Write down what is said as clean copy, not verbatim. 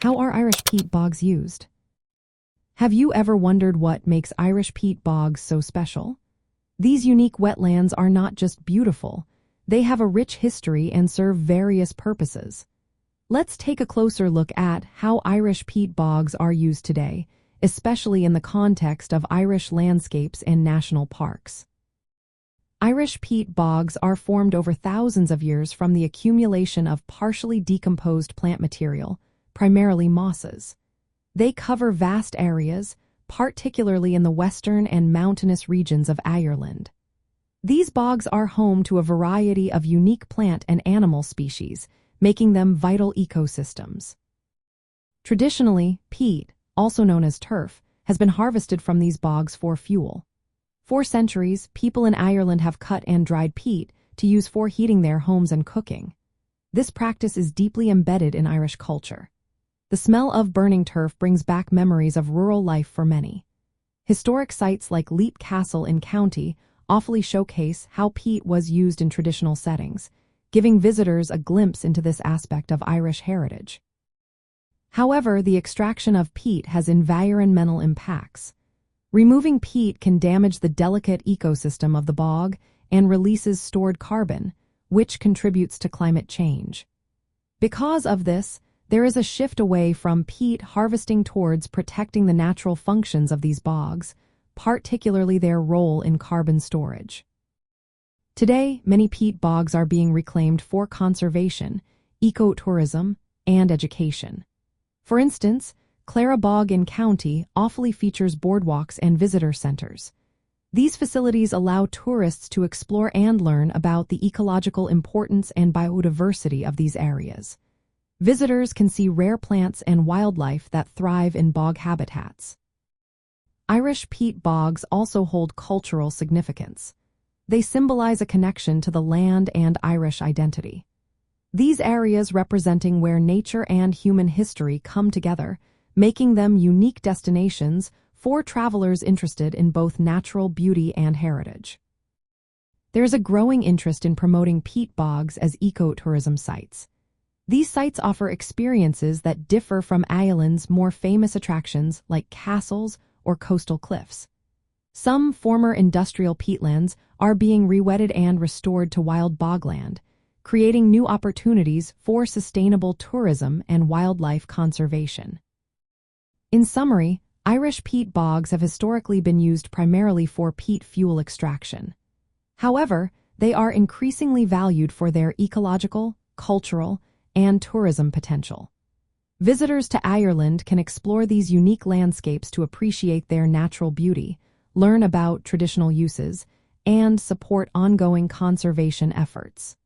How are Irish peat bogs used? Have you ever wondered what makes Irish peat bogs so special? These unique wetlands are not just beautiful, they have a rich history and serve various purposes. Let's take a closer look at how Irish peat bogs are used today, especially in the context of Irish landscapes and national parks. Irish peat bogs are formed over thousands of years from the accumulation of partially decomposed plant material, primarily mosses. They cover vast areas, particularly in the western and mountainous regions of Ireland. These bogs are home to a variety of unique plant and animal species, making them vital ecosystems. Traditionally, peat, also known as turf, has been harvested from these bogs for fuel. For centuries, people in Ireland have cut and dried peat to use for heating their homes and cooking. This practice is deeply embedded in Irish culture. The smell of burning turf brings back memories of rural life for many. Historic sites like Leap Castle in County Offaly showcase how peat was used in traditional settings, giving visitors a glimpse into this aspect of Irish heritage. However, the extraction of peat has environmental impacts. Removing peat can damage the delicate ecosystem of the bog and releases stored carbon, which contributes to climate change. Because of this, there is a shift away from peat harvesting towards protecting the natural functions of these bogs, particularly their role in carbon storage. Today, many peat bogs are being reclaimed for conservation, ecotourism, and education. For instance, Clara Bog in County Offaly features boardwalks and visitor centers. These facilities allow tourists to explore and learn about the ecological importance and biodiversity of these areas. Visitors can see rare plants and wildlife that thrive in bog habitats. Irish peat bogs also hold cultural significance. They symbolize a connection to the land and Irish identity. These areas representing where nature and human history come together, making them unique destinations for travelers interested in both natural beauty and heritage. There is a growing interest in promoting peat bogs as ecotourism sites. These sites offer experiences that differ from Ireland's more famous attractions like castles or coastal cliffs. Some former industrial peatlands are being rewetted and restored to wild bogland, creating new opportunities for sustainable tourism and wildlife conservation. In summary, Irish peat bogs have historically been used primarily for peat fuel extraction. However, they are increasingly valued for their ecological, cultural, and tourism potential. Visitors to Ireland can explore these unique landscapes to appreciate their natural beauty, learn about traditional uses, and support ongoing conservation efforts.